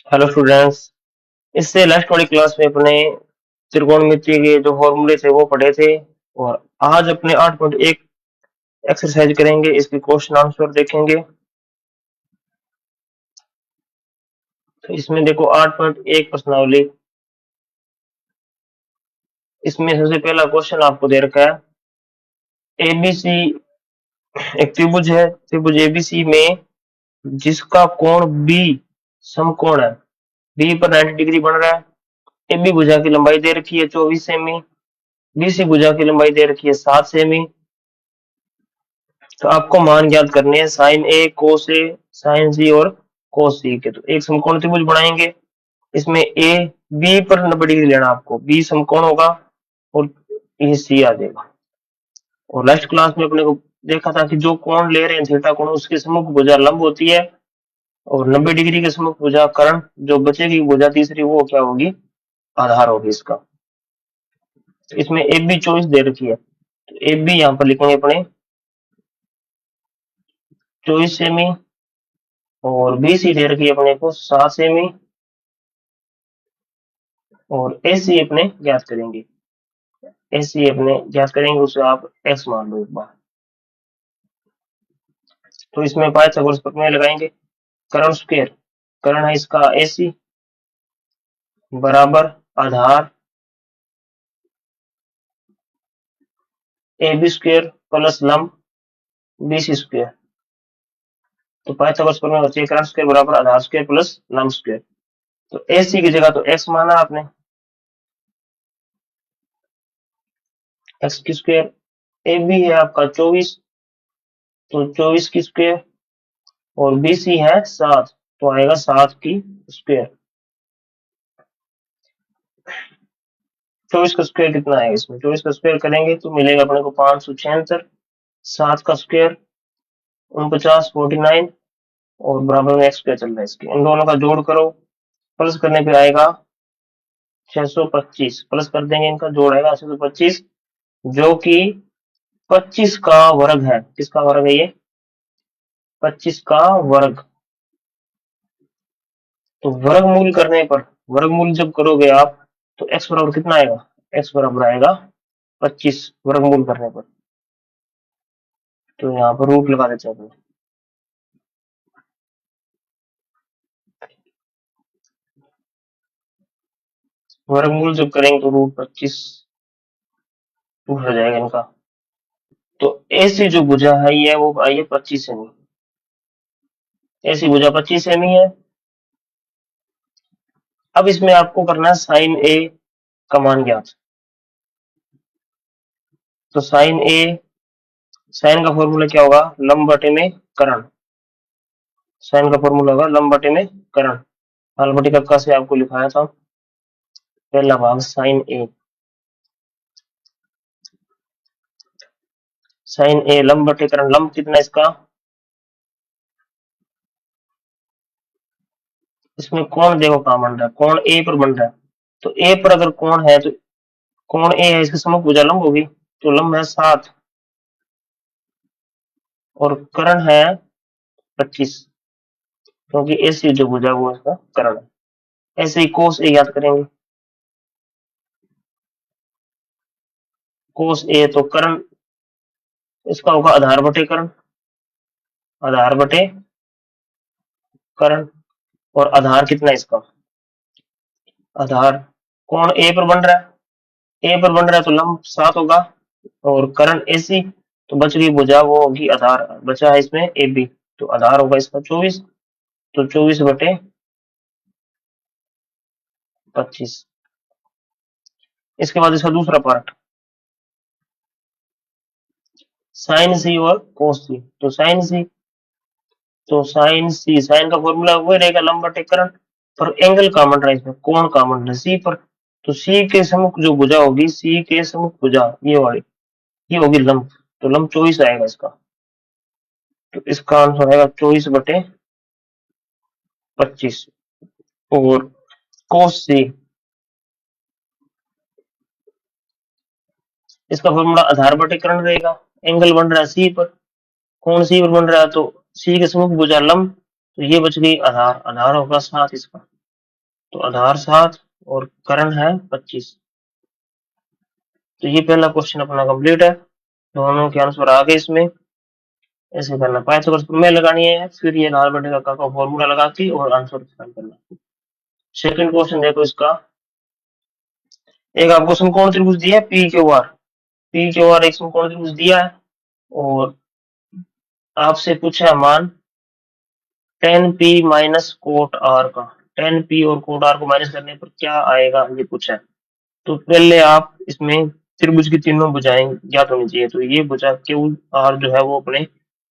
Hello students. इससे last वाली class में अपने त्रिकोणमिति के जो फॉर्मूले थे वो पढ़े थे और आज अपने 8.1 एक्सरसाइज करेंगे। इसकी क्वेश्चन आंसर देखेंगे। तो इसमें देखो 8.1 प्रश्नावली। इसमें सबसे पहला क्वेश्चन आपको दे रखा है एबीसी। एक त्रिभुज है, त्रिभुज एबीसी में जिसका कोण बी समकोण है, बी पर 90 डिग्री बन रहा है। एबी भुजा की लंबाई दे रखी है 24 सेमी, बीसी भुजा की लंबाई दे रखी है 7 सेमी। तो आपको मान ज्ञात करने हैं साइन ए, कोस ए, साइन सी और कोस सी के। तो एक समकोण त्रिभुज बनाएंगे। इसमें ए बी पर 90 डिग्री लेना, आपको बी समकोण होगा और ये सी आ जाएगा। और लास्ट क्लास में अपने को देखा था कि जो कोण ले रहे हैं थीटा कोण, उसकी सम्मुख भुजा लंब होती है और 90 डिग्री के सम्मुख भुजा कर्ण, जो बचेगी भुजा तीसरी वो क्या होगी, आधार होगी इसका। तो इसमें ए बी 24 दे रखी है, तो ए बी यहाँ पर लिखेंगे अपने 24 सेमी और बी सी दे रखी है अपने को 7 सेमी और ए सी अपने ज्ञात करेंगे। ए सी अपने ज्ञात करेंगे, उसे आप एक्स मान लो एक बार। तो इसमें पाइथागोरस प्रमेय लगाएंगे। कर्ण स्क्वायर, कर्ण है इसका ए सी बराबर आधार ए बी स्क्वायर प्लस लंब बी सी स्क्वायर। तो पाइथागोरस प्रमेय होती है कर्ण स्क्वायर बराबर आधार स्क्वायर प्लस लंब स्क्वायर। तो ए सी की जगह तो एक्स माना आपने, एक्स की स्क्वायर। ए बी है आपका 24, तो 24 की स्क्वायर और बी सी है 7, तो आएगा 7 की स्क्वायर। 24 का स्क्वायर कितना है इसमें, 24 का स्क्वायर करेंगे तो मिलेगा अपने को 576। 7 का स्क्वायर 49, 49 और बराबर में एक्स स्क्वायर चल रहा है इसके। इन दोनों का जोड़ करो, प्लस करने पे आएगा 625। प्लस कर देंगे, इनका जोड़ आएगा 625, जो कि 25 का वर्ग है। किसका वर्ग है ये, 25 का वर्ग। तो वर्गमूल करने पर, वर्गमूल जब करोगे आप, तो एक्स बराबर कितना आएगा, एक्स बराबर आएगा 25 वर्गमूल करने पर। तो यहाँ पर रूट लगा देते हैं। वर्गमूल जब करेंगे तो रूट 25 रूट हो जाएगा इनका। तो ऐसी जो भुजा है ये वो आई है 25 सेमी, ऐसी भुजा 25 सेमी है। अब इसमें आपको करना है साइन ए का मान ज्ञात। तो साइन ए, साइन का फॉर्मूला क्या होगा, लंब बटे में कर्ण। साइन का फॉर्मूला होगा लंब बटे में कर्ण। हल बटे कक्का से आपको लिखाया था पहला भाग साइन ए, साइन ए लंब बटे कर्ण। लंब कितना इसका, इसमें कोण देखो कहां बन रहा है, कोण ए पर बन रहा है। तो ए पर अगर कोण है तो कोण ए है, इसके सम्मुख भुजा लंब होगी। तो लंब है 7 और कर्ण है 25, क्योंकि ऐसी जो भुजा वो इसका कर्ण है। ऐसे ही कोस ए याद करेंगे। कोस ए तो कर्ण इसका होगा आधार बटे कर्ण, आधार बटे कर्ण। और आधार कितना है इसका, आधार कोण ए पर बन रहा है, ए पर बन रहा है तो लंब 7 होगा और कर्ण एसी, तो बच गई भुजा वो होगी आधार। बचा है इसमें ए बी, तो आधार होगा इसका 24, तो 24 बटे 25। इसके बाद इसका दूसरा पार्ट साइन सी और कोस सी। तो साइन सी, तो साइन सी, साइन का फॉर्मूला वही रहेगा लंब बटे कर्ण, पर एंगल कॉमन रहा है इसमें, कोण कॉमन रहा सी पर। तो सी के सम्मुख जो भुजा होगी, सी के सम्मुख भुजा ये वाली, ये होगी लंब। तो लंब 24 आएगा इसका। तो इसका आंसर आएगा 24 बटे 25। और कोस सी, इसका फॉर्मूला आधार बटे कर्ण रहेगा। एंगल बन रहा है सी पर, कोण सी पर बन रहा है, तो सी के सम्मुख भुजा लंब, तो ये बच गई आधार, आधार होगा 7 इसका। तो आधार 7 और करण है 25। तो ये पहला क्वेश्चन अपना कंप्लीट है, दोनों के आंसर आ गए इसमें। ऐसे करना, पाइथागोरस प्रमेय लगानी है, फिर ये लाल बटे का फॉर्मूला लगा के और आंसर फाइंड करना। सेकंड क्वेश्चन देखो इसका, एक आपको समकोण त्रिभुज दिया है P Q R, P Q R एक समकोण त्रिभुज दिया है और आपसे पूछा है मान tan P minus cot R का। टेन पी और कोट आर को माइनस करने पर क्या आएगा ये पूछा है। तो पहले आप इसमें त्रिभुज की तीनों भुजाएं ज्ञात होनी चाहिए, तो ये भुजा क्यू आर जो है वो अपने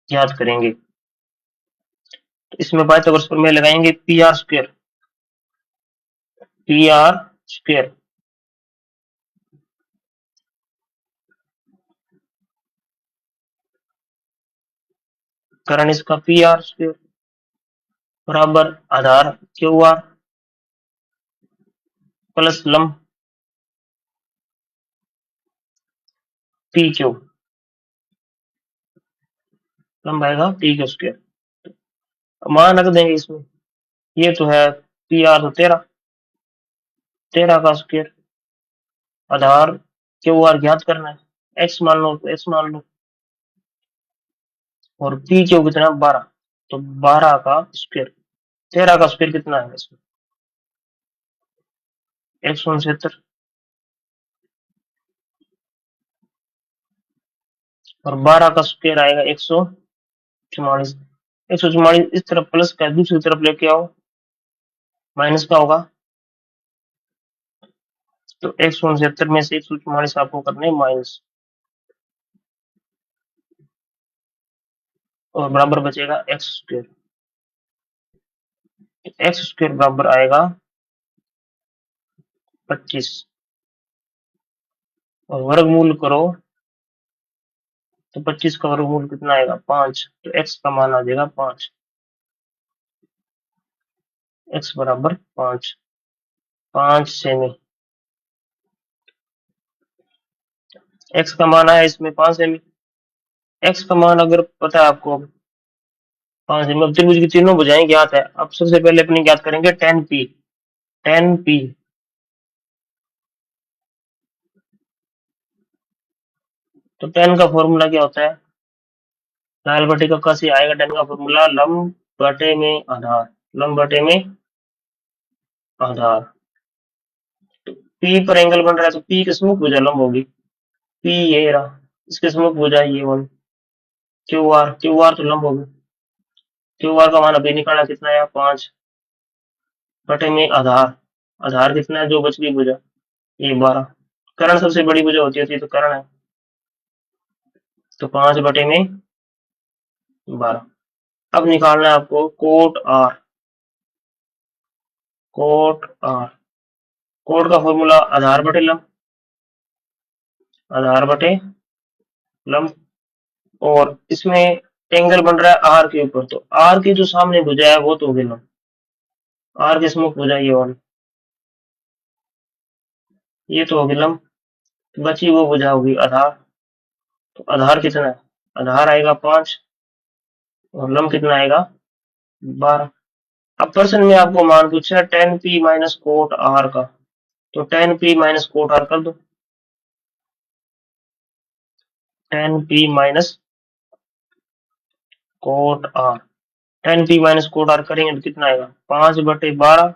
ज्ञात करेंगे। तो इसमें पाइथागोरस प्रमेय लगाएंगे, P R square, P R square करण इसका पी आर स्क्वायर बराबर आधार क्यू आर प्लस लंब पी क्यू, लंब आएगा पी क्यू स्क्वायर। मान रख देंगे इसमें, ये तो है पी आर तो 13, 13 का स्क्वायर, आधार क्यू आर ज्ञात करना है, एक्स मान लो तो एक्स मान लो, और पी क्यू कितना 12, तो 12 का स्क्वायर, 13 का स्क्वायर कितना है इसमें 169 और 12 का स्क्वायर आएगा 144। 144 इस तरफ प्लस का दूसरी तरफ लेके आओ, माइनस का होगा, तो 169 में से 144 आपको करने माइनस और बराबर बचेगा एक्स स्क्वायर। एक्स स्क्वायर बराबर आएगा 25 और वर्गमूल करो तो 25 का वर्गमूल कितना आएगा 5, तो एक्स का मान आ जाएगा 5, एक्स बराबर 5, 5 सेमी। एक्स का मान आया इसमें 5 सेमी, एक्स का मान अगर पता है आपको 5 सेमी, अब त्रिभुज की तीनों भुजाएं ज्ञात है। अब सबसे पहले अपनी ज्ञात करेंगे 10 पी, 10 पी तो 10 का फॉर्मूला क्या होता है, लाल बटे का कैसे आएगा 10 का फॉर्मूला, लंब बटे में आधार, लंब बटे में आधार। पी पर एंगल बन रहा है तो पी की सम्मुख भुजा लंब होगी, पी ये रहा, इसके सम्मुख भुजा ये one, Q R, Q R तो लंब होगी, क्यू आर का मान अभी निकाला कितना है 5 बटे में आधार, आधार कितना है जो बच गई भुजा ये 12, कर्ण सबसे बड़ी भुजा होती है तो कर्ण है, तो 5 बटे में 12। अब निकालना है आपको cot R, cot R, cot का फॉर्मूला आधार बटे लंब, आधार बटे लंब, और इसमें एंगल बन रहा है आर के ऊपर, तो आर की जो सामने भुजा है वो तो होगी लंब, आर के सम्मुख भुजा ये वाली, ये तो होगी लंब, बची वो भुजा होगी आधार, तो आधार कितना है, आधार आएगा 5 और लंब कितना आएगा 12। अब प्रश्न में आपको मान पूछा है 10 पी माइनस कोट आर का, तो 10 पी माइनस कोट आर कर दो, 10 P minus cot R, 10 P minus cot R करेंगे तो कितना आएगा 5/12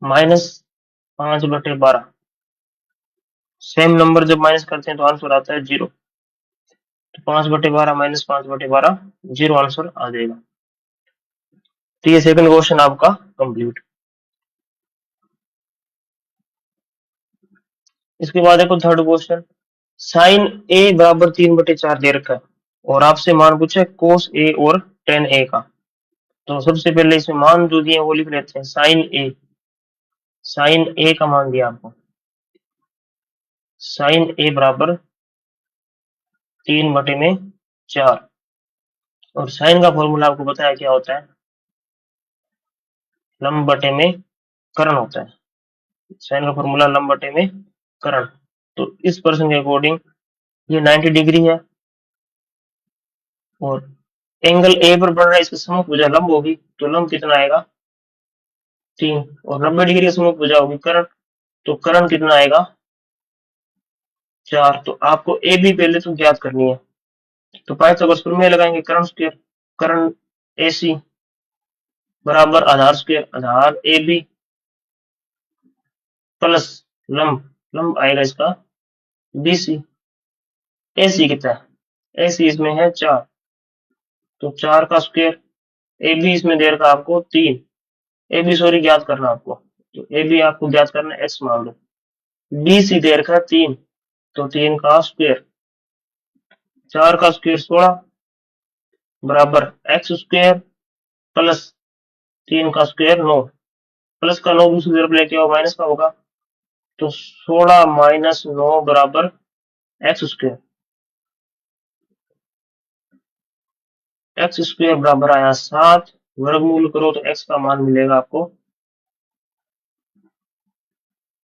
माइनस 5/12, सेम नंबर जब माइनस करते हैं तो आंसर आता है 0, तो 5/12 माइनस 5/12 0 आंसर आ जाएगा। तो ये सेकंड क्वेश्चन आपका कंप्लीट। इसके बाद देखो थर्ड क्वेश्चन, साइन ए बराबर 3/4 दे रखा है और आपसे मान पूछा है कोस ए और टेन ए का। तो सबसे पहले इसमें मान जो दिए वो लिख लेते हैं, साइन ए, साइन ए का मान दिया आपको, साइन ए बराबर 3/4 और साइन का फॉर्मूला आपको बताया क्या होता है, लंब बटे में कर्ण होता है, साइन का फॉर्मूला लंब बटे में कर्ण। तो इस प्रश्न के अकॉर्डिंग ये 90 डिग्री है और एंगल ए पर बन रहा है, इसका सम्मुख भुजा लंब होगी, तो लंब कितना आएगा 3 और 90 डिग्री के समूह बुझाओगे करण, तो करण कितना आएगा 4। तो आपको ए बी पहले तो ज्ञात करनी है, तो पाइथागोरस प्रमेय लगाएंगे। करण स्क्वायर, करण ए सी बराबर आधार स्क्वायर, आधार ए बी प्लस लंब, लंब आएगा इसका बी सी। ए सी कितना है, ए सी इसमें है 4, तो 4 का स्क्वायर। ए बी इसमें दे रखा आपको 3, ए बी सॉरी ज्ञात करना आपको, तो ए बी आपको ज्ञात करना है, एक्स मान लो। बी सी दे रखा 3, तो 3 का स्क्वायर, 4 का स्क्वायर 16 बराबर एक्स स्क्वायर प्लस 3 का स्क्वायर 9, प्लस का 9 दूसरी तरफ लेके आओ माइनस का होगा, तो 16 माइनस 9 बराबर एक्स स्क्वायर। एक्स स्क्वायर बराबर आया 7, वर्गमूल करो तो एक्स का मान मिलेगा आपको,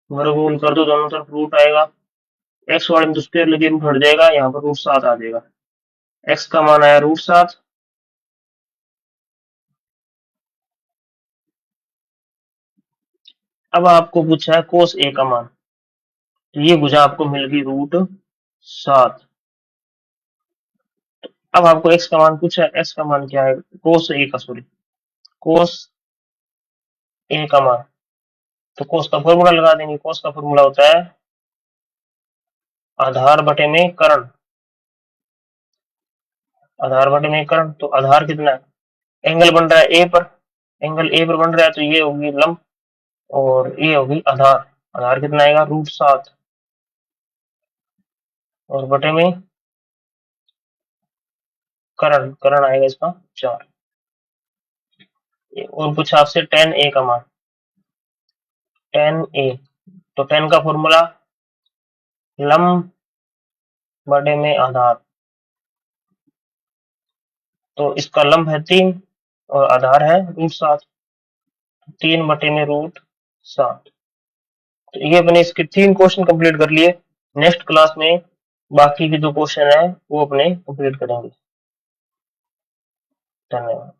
वर्गमूल कर दो दोनों तरफ रूट आएगा, एक्स वाले में तो स्क्वायर लगे रूट हट जाएगा, यहाँ पर रूट 7 आ जाएगा, एक्स का मान आया रूट 7। अब आपको पूछा है कोस ए का मान, तो ये भुजा आपको मिल गई रूट 7। अब आपको एक्स का मान पूछा है, एक्स का मान क्या है, कोस ए का सॉरी कोस ए का मान, तो कोस का फॉर्मूला लगा देंगे। कोस का फॉर्मूला होता है आधार बटे में करण, आधार बटे में करण, तो आधार कितना है, एंगल बन रहा है ए पर, एंगल ए पर बन रहा है, तो ये होगी लंब और ये होगी आधार, आधार कितना आएगा रूट 7 और बटे में करण, करण आएगा इसका 4। और कुछ आपसे tan ए का मान, tan ए, तो tan का फॉर्मूला लंब बटे में आधार, तो इसका लंब है 3 और आधार है रूट 7, 3 बटे में रूट 7। तो ये अपने इसके 3 क्वेश्चन कंप्लीट कर लिए। नेक्स्ट क्लास में बाकी के जो क्वेश्चन है वो अपने कंप्लीट करेंगे। धन्यवाद।